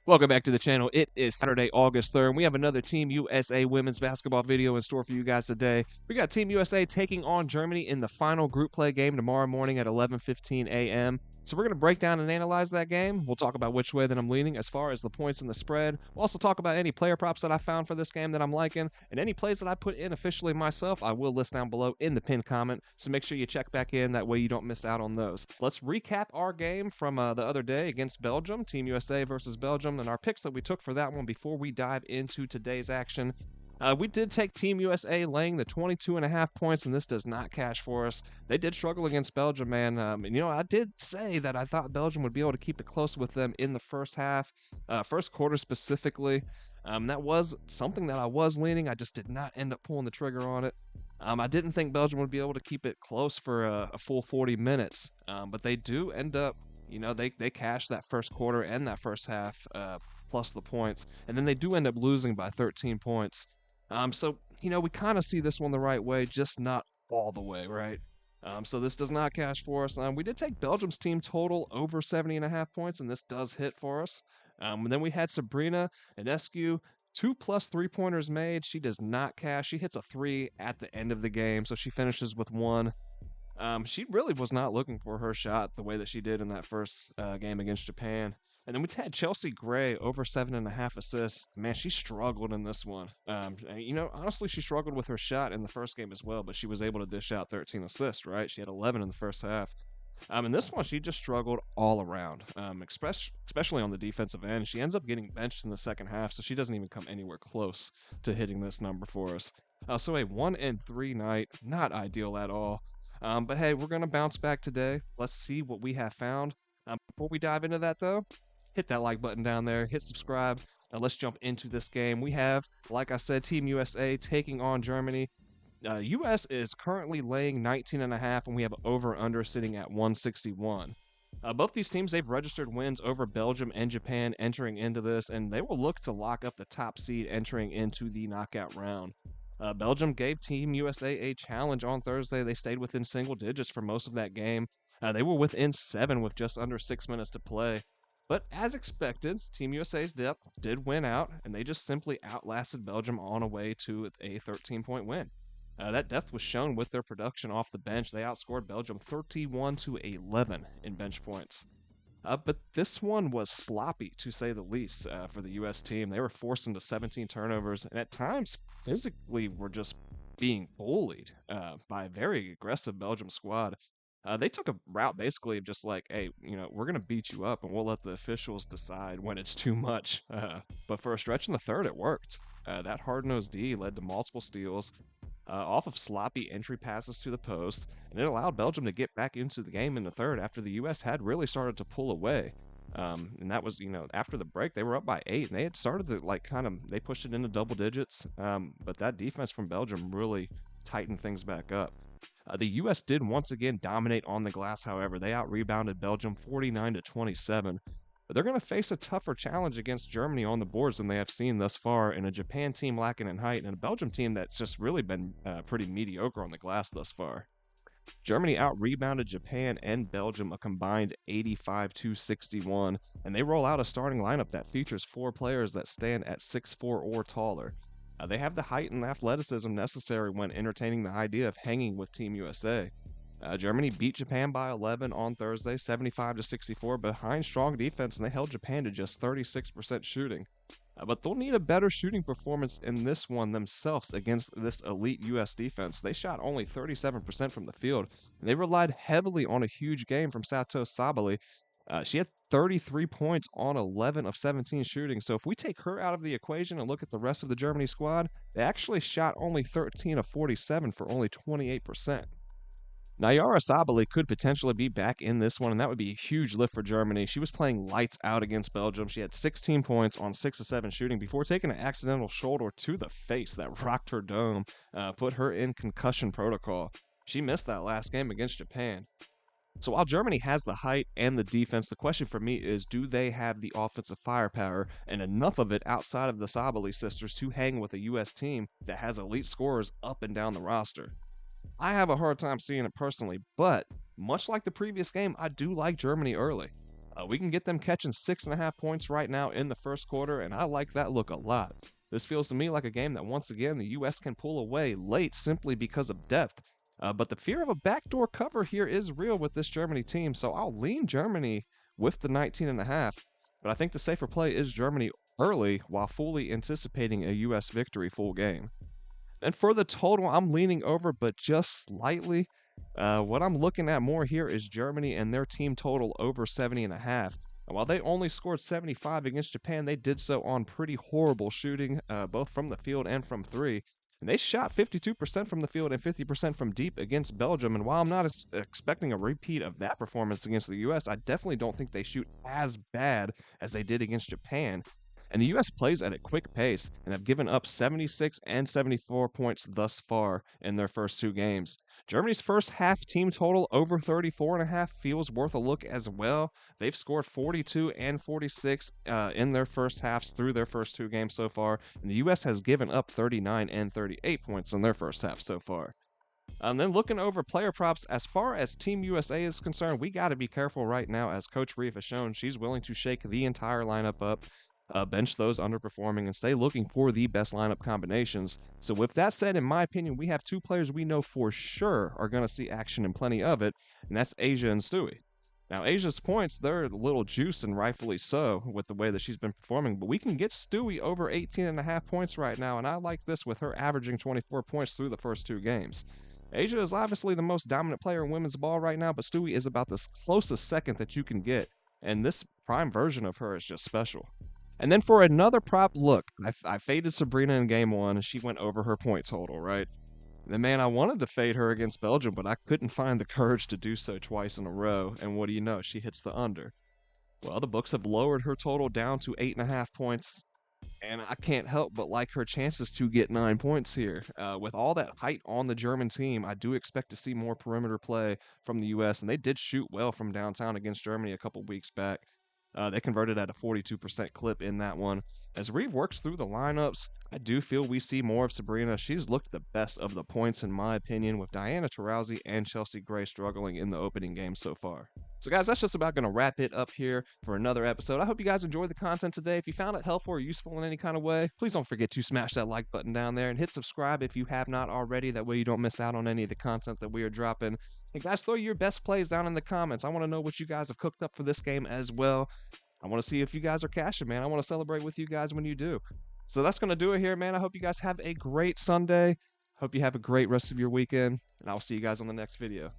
Welcome back to the channel. It is Saturday, August 3rd, and we have another Team USA women's basketball video in store for you guys today. We got Team USA taking on Germany in the final group play game tomorrow morning at 11:15 a.m. So we're going to break down and analyze that game. We'll talk about which way that I'm leaning as far as the points and the spread. We'll also talk about any player props that I found for this game that I'm liking, and any plays that I put in officially myself, I will list down below in the pinned comment. So make sure you check back in. That way you don't miss out on those. Let's recap our game from the other day against Belgium, Team USA versus Belgium, and our picks that we took for that one before we dive into today's action. We did take Team USA laying the 22.5 points, and this does not cash for us. They did struggle against Belgium, man. I did say that I thought Belgium would be able to keep it close with them in the first half, first quarter specifically. That was something that I was leaning. I just did not end up pulling the trigger on it. I didn't think Belgium would be able to keep it close for a full 40 minutes, but they do end up, they cash that first quarter and that first half plus the points, and then they do end up losing by 13 points. We kind of see this one the right way, just not all the way, right? So this does not cash for us. We did take Belgium's team total over 70.5 points, and this does hit for us. And then we had Sabrina Ionescu, 2+ three-pointers made. She does not cash. She hits a 3 at the end of the game, so she finishes with 1. She really was not looking for her shot the way that she did in that first game against Japan. And then we had Chelsea Gray over 7.5 assists. Man, she struggled in this one. Honestly, she struggled with her shot in the first game as well, but she was able to dish out 13 assists, right? She had 11 in the first half. In this one, she just struggled all around, especially on the defensive end. She ends up getting benched in the second half, so she doesn't even come anywhere close to hitting this number for us. So a 1-3 night, not ideal at all. But hey, we're going to bounce back today. Let's see what we have found. Before we dive into that, though, hit that like button down there, hit subscribe. Now let's jump into this game. We have, like I said, Team USA taking on Germany. US is currently laying 19.5, and we have over/under sitting at 161. Both these teams, they've registered wins over Belgium and Japan entering into this, and they will look to lock up the top seed entering into the knockout round. Belgium gave Team USA a challenge on Thursday. They stayed within single digits for most of that game. They were within 7 with just under 6 minutes to play. But as expected, Team USA's depth did win out, and they just simply outlasted Belgium on a way to a 13-point win. That depth was shown with their production off the bench. They outscored Belgium 31-11 in bench points. But this one was sloppy, to say the least, for the U.S. team. They were forced into 17 turnovers, and at times physically were just being bullied by a very aggressive Belgium squad. They took a route basically of just like, hey, we're going to beat you up, and we'll let the officials decide when it's too much. But for a stretch in the third, it worked. That hard-nosed D led to multiple steals off of sloppy entry passes to the post, and it allowed Belgium to get back into the game in the third after the U.S. had really started to pull away. And that was, after the break, they were up by 8, and they had started to they pushed it into double digits. But that defense from Belgium really tightened things back up. The U.S. did once again dominate on the glass, however. They out-rebounded Belgium 49-27. But they're going to face a tougher challenge against Germany on the boards than they have seen thus far, in a Japan team lacking in height and a Belgium team that's just really been pretty mediocre on the glass thus far. Germany out-rebounded Japan and Belgium a combined 85-61, and they roll out a starting lineup that features 4 players that stand at 6'4" or taller. They have the height and athleticism necessary when entertaining the idea of hanging with Team USA. Germany beat Japan by 11 on Thursday, 75-64, behind strong defense, and they held Japan to just 36% shooting. But they'll need a better shooting performance in this one themselves against this elite U.S. defense. They shot only 37% from the field, and they relied heavily on a huge game from Sato Sabali. She had 33 points on 11 of 17 shooting, so if we take her out of the equation and look at the rest of the Germany squad, they actually shot only 13 of 47 for only 28%. Nayara Sabali could potentially be back in this one, and that would be a huge lift for Germany. She was playing lights out against Belgium. She had 16 points on 6 of 7 shooting before taking an accidental shoulder to the face that rocked her dome, put her in concussion protocol. She missed that last game against Japan. So while Germany has the height and the defense, the question for me is, do they have the offensive firepower and enough of it outside of the Sabali sisters to hang with a U.S. team that has elite scorers up and down the roster? I have a hard time seeing it personally, but much like the previous game, I do like Germany early. We can get them catching 6.5 points right now in the first quarter, and I like that look a lot. This feels to me like a game that once again the U.S. can pull away late simply because of depth. But the fear of a backdoor cover here is real with this Germany team, so I'll lean Germany with the 19.5. But I think the safer play is Germany early while fully anticipating a U.S. victory full game. And for the total, I'm leaning over, but just slightly. What I'm looking at more here is Germany and their team total over 70.5. And while they only scored 75 against Japan, they did so on pretty horrible shooting, both from the field and from three. And they shot 52% from the field and 50% from deep against Belgium. And while I'm not expecting a repeat of that performance against the U.S., I definitely don't think they shoot as bad as they did against Japan. And the U.S. plays at a quick pace and have given up 76 and 74 points thus far in their first two games. Germany's first half team total over 34.5 feels worth a look as well. They've scored 42 and 46 in their first halves through their first two games so far, and the U.S. has given up 39 and 38 points in their first half so far. Then looking over player props, as far as Team USA is concerned, we got to be careful right now, as Coach Reeve has shown she's willing to shake the entire lineup up, bench those underperforming, and stay looking for the best lineup combinations. So with that said, in my opinion, we have two players we know for sure are going to see action and plenty of it, and that's Asia and Stewie. Now, Asia's points, they're a little juice, and rightfully so, with the way that she's been performing, but we can get Stewie over 18.5 points right now, and I like this with her averaging 24 points through the first two games. Asia is obviously the most dominant player in women's ball right now, but Stewie is about the closest second that you can get, and this prime version of her is just special. And then for another prop, look, I faded Sabrina in game one, and she went over her point total, right? And then, man, I wanted to fade her against Belgium, but I couldn't find the courage to do so twice in a row, and what do you know? She hits the under. Well, the books have lowered her total down to 8.5 points, and I can't help but like her chances to get 9 points here. With all that height on the German team, I do expect to see more perimeter play from the U.S., and they did shoot well from downtown against Germany a couple weeks back. They converted at a 42% clip in that one. As Reeve works through the lineups, I do feel we see more of Sabrina. She's looked the best of the points, in my opinion, with Diana Taurasi and Chelsea Gray struggling in the opening game so far. So, guys, that's just about going to wrap it up here for another episode. I hope you guys enjoyed the content today. If you found it helpful or useful in any kind of way, please don't forget to smash that like button down there and hit subscribe if you have not already. That way you don't miss out on any of the content that we are dropping. And, guys, throw your best plays down in the comments. I want to know what you guys have cooked up for this game as well. I want to see if you guys are cashing, man. I want to celebrate with you guys when you do. So that's going to do it here, man. I hope you guys have a great Sunday. Hope you have a great rest of your weekend, and I'll see you guys on the next video.